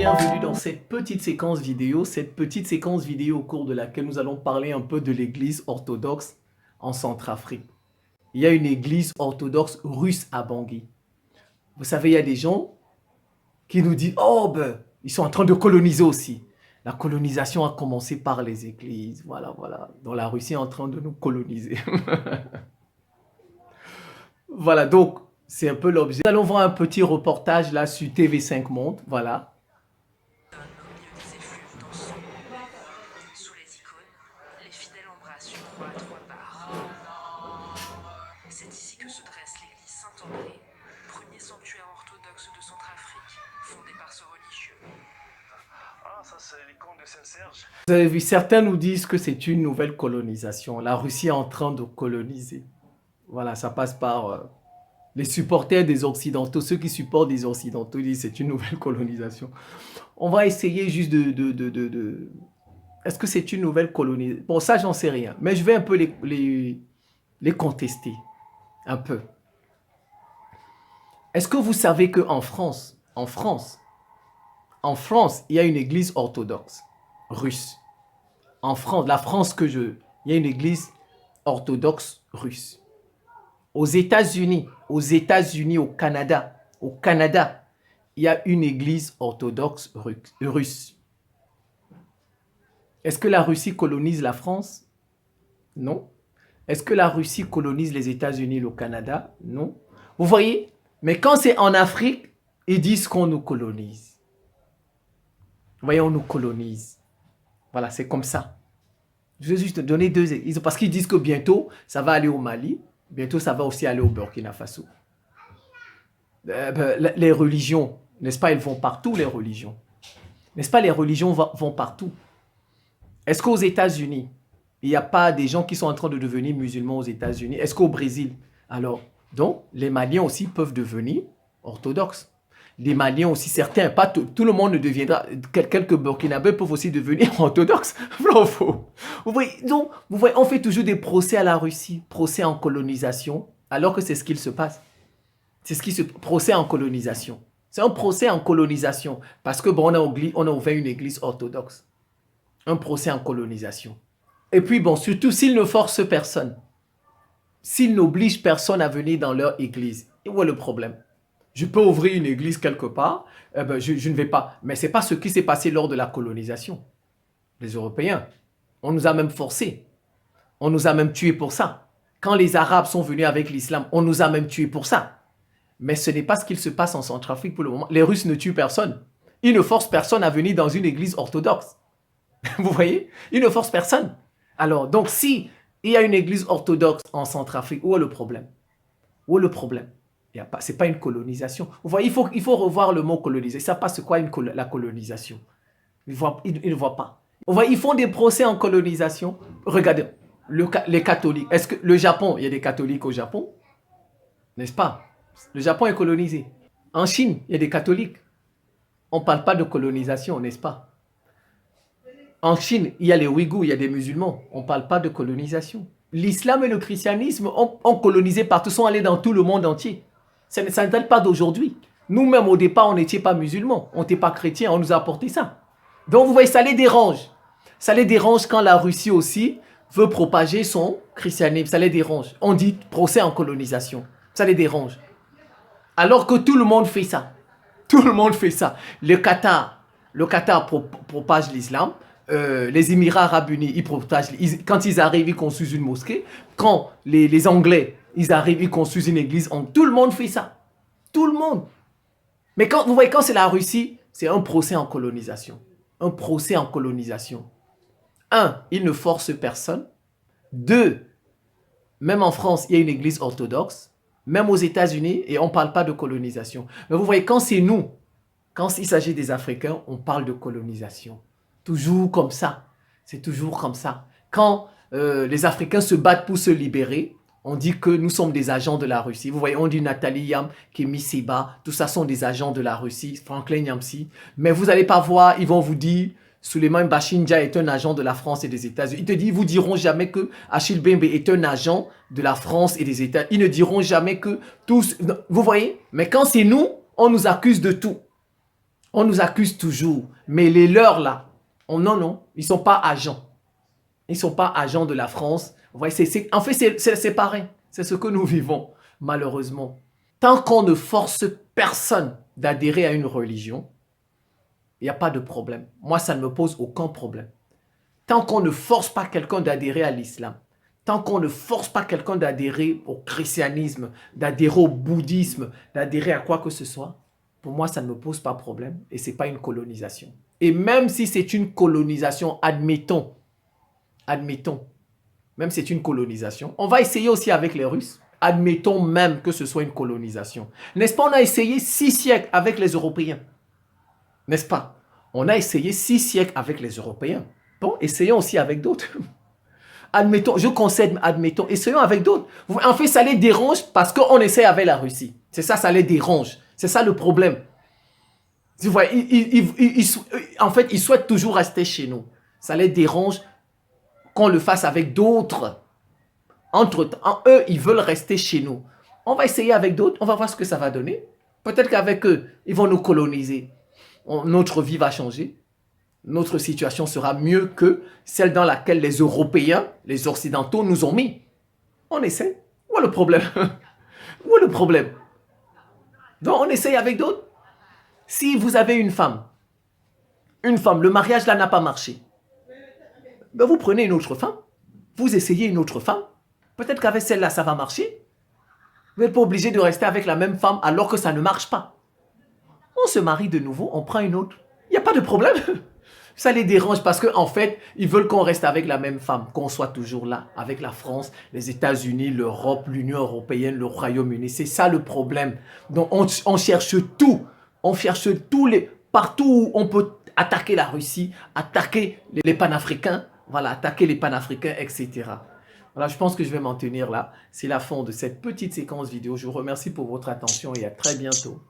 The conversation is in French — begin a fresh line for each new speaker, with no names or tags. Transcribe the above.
bienvenue dans cette petite séquence vidéo au cours de laquelle nous allons parler un peu de l'église orthodoxe en Centrafrique. Il y a une église orthodoxe russe à Bangui. Vous savez, il y a des gens qui nous disent « Oh, ben, ils sont en train de coloniser aussi ». La colonisation a commencé par les églises, voilà. Donc la Russie est en train de nous coloniser. Voilà, donc c'est un peu l'objet. Nous allons voir un petit reportage là sur TV5 Monde, voilà.
Sous les icônes, les fidèles embrassent une croix à trois barres. C'est ici que se dresse l'église Saint-André, premier sanctuaire orthodoxe de Centrafrique, fondé par ce religieux.
Ah, ça c'est l'icône de Saint-Serge.
Vous avez vu, certains nous disent que c'est une nouvelle colonisation. La Russie est en train de coloniser. Voilà, ça passe par les supporters des Occidentaux. Ceux qui supportent les Occidentaux disent que c'est une nouvelle colonisation. On va essayer juste de... Est-ce que c'est une nouvelle colonisation? Bon, ça, j'en sais rien. Mais je vais un peu les contester. Un peu. Est-ce que vous savez qu'en France, il y a une église orthodoxe russe. En France, il y a une église orthodoxe russe. Aux États-Unis, au Canada, il y a une église orthodoxe russe. Est-ce que la Russie colonise la France? Non. Est-ce que la Russie colonise les États-Unis, le Canada? Non. Vous voyez? Mais quand c'est en Afrique, ils disent qu'on nous colonise. Vous voyez, on nous colonise. Voilà, c'est comme ça. Je vais juste donner deux exemples. Parce qu'ils disent que bientôt, ça va aller au Mali. Bientôt, ça va aussi aller au Burkina Faso. Les religions, n'est-ce pas, elles vont partout, les religions. N'est-ce pas, les religions vont partout. Est-ce qu'aux États-Unis, il n'y a pas des gens qui sont en train de devenir musulmans aux États-Unis? Est-ce qu'au Brésil? Alors, donc, les Maliens aussi peuvent devenir orthodoxes. Les Maliens aussi, certains, pas tout le monde ne deviendra, quelques Burkinabés peuvent aussi devenir orthodoxes. Vous voyez, donc, vous voyez, on fait toujours des procès à la Russie, procès en colonisation, alors que c'est ce qu'il se passe. C'est ce qui se procès en colonisation. C'est un procès en colonisation, parce que bon, on a ouvert une église orthodoxe. Un procès en colonisation. Et puis bon, surtout s'ils ne forcent personne, s'ils n'obligent personne à venir dans leur église, où est le problème? Je peux ouvrir une église quelque part, je ne vais pas. Mais ce n'est pas ce qui s'est passé lors de la colonisation. Les Européens, on nous a même forcés. On nous a même tués pour ça. Quand les Arabes sont venus avec l'islam, on nous a même tués pour ça. Mais ce n'est pas ce qu'il se passe en Centrafrique pour le moment. Les Russes ne tuent personne. Ils ne forcent personne à venir dans une église orthodoxe. Vous voyez? Ils ne forcent personne. Alors, donc, si il y a une église orthodoxe en Centrafrique, où est le problème? Où est le problème? Ce n'est pas une colonisation. Vous voyez, il faut revoir le mot coloniser. Ils ne savent pas c'est quoi la colonisation. Ils ne voient pas. Vous voyez, ils font des procès en colonisation. Regardez, les catholiques. Est-ce que le Japon, il y a des catholiques au Japon? N'est-ce pas? Le Japon est colonisé. En Chine, il y a des catholiques. On ne parle pas de colonisation, n'est-ce pas? En Chine, il y a les Ouïghours, il y a des musulmans. On ne parle pas de colonisation. L'islam et le christianisme ont colonisé partout, sont allés dans tout le monde entier. Ça ne date pas d'aujourd'hui. Nous-mêmes, au départ, on n'était pas musulmans. On n'était pas chrétiens, on nous a apporté ça. Donc, vous voyez, ça les dérange. Ça les dérange quand la Russie aussi veut propager son christianisme. Ça les dérange. On dit procès en colonisation. Ça les dérange. Alors que tout le monde fait ça. Tout le monde fait ça. Le Qatar propage l'islam. Les Émirats Arabes Unis, ils propagent. Quand ils arrivent, ils construisent une mosquée. Quand les Anglais, ils arrivent, ils construisent une église. Tout le monde fait ça. Tout le monde. Mais quand vous voyez, quand c'est la Russie, c'est un procès en colonisation. Un procès en colonisation. Un, ils ne forcent personne. Deux, même en France, il y a une église orthodoxe. Même aux États-Unis, et on ne parle pas de colonisation. Mais vous voyez, quand c'est nous, quand il s'agit des Africains, on parle de colonisation. Toujours comme ça. C'est toujours comme ça. Quand les Africains se battent pour se libérer, on dit que nous sommes des agents de la Russie. Vous voyez, on dit Nathalie Yam, Kémy Seba, tout ça sont des agents de la Russie, Franklin Nyamsi. Mais vous n'allez pas voir, ils vont vous dire, Souleymane Bachindia est un agent de la France et des États-Unis. Ils vous diront jamais que Achille Bembe est un agent de la France et des États-Unis. Ils ne diront jamais que tous... Vous voyez? Mais quand c'est nous, on nous accuse de tout. On nous accuse toujours. Mais les leurs, là, non, non, ils ne sont pas agents. Ils ne sont pas agents de la France. Vous voyez, en fait, c'est pareil. C'est ce que nous vivons, malheureusement. Tant qu'on ne force personne d'adhérer à une religion, il n'y a pas de problème. Moi, ça ne me pose aucun problème. Tant qu'on ne force pas quelqu'un d'adhérer à l'islam, tant qu'on ne force pas quelqu'un d'adhérer au christianisme, d'adhérer au bouddhisme, d'adhérer à quoi que ce soit, pour moi, ça ne me pose pas problème et ce n'est pas une colonisation. Et même si c'est une colonisation, admettons, même si c'est une colonisation, on va essayer aussi avec les Russes, admettons même que ce soit une colonisation. N'est-ce pas, on a essayé 6 siècles avec les Européens, n'est-ce pas? On a essayé 6 siècles avec les Européens. Bon, essayons aussi avec d'autres. Admettons, je concède, admettons, essayons avec d'autres. En fait, ça les dérange parce qu'on essaie avec la Russie. C'est ça, ça les dérange. C'est ça le problème. Vous voyez, en fait, ils souhaitent toujours rester chez nous. Ça les dérange qu'on le fasse avec d'autres. Entre-temps, eux, ils veulent rester chez nous. On va essayer avec d'autres, on va voir ce que ça va donner. Peut-être qu'avec eux, ils vont nous coloniser. Notre vie va changer. Notre situation sera mieux que celle dans laquelle les Européens, les Occidentaux nous ont mis. On essaie. Où est le problème? Où est le problème? Donc, on essaye avec d'autres. Si vous avez une femme, le mariage là n'a pas marché, ben vous prenez une autre femme, vous essayez une autre femme, peut-être qu'avec celle-là, ça va marcher. Vous n'êtes pas obligé de rester avec la même femme alors que ça ne marche pas. On se marie de nouveau, on prend une autre. Il n'y a pas de problème. Ça les dérange parce qu'en fait, ils veulent qu'on reste avec la même femme, qu'on soit toujours là, avec la France, les États-Unis, l'Europe, l'Union européenne, le Royaume-Uni. C'est ça le problème. Donc, on cherche tout. On cherche partout où on peut attaquer la Russie, attaquer les panafricains, voilà, attaquer les panafricains, etc. Voilà, je pense que je vais m'en tenir là. C'est la fin de cette petite séquence vidéo. Je vous remercie pour votre attention et à très bientôt.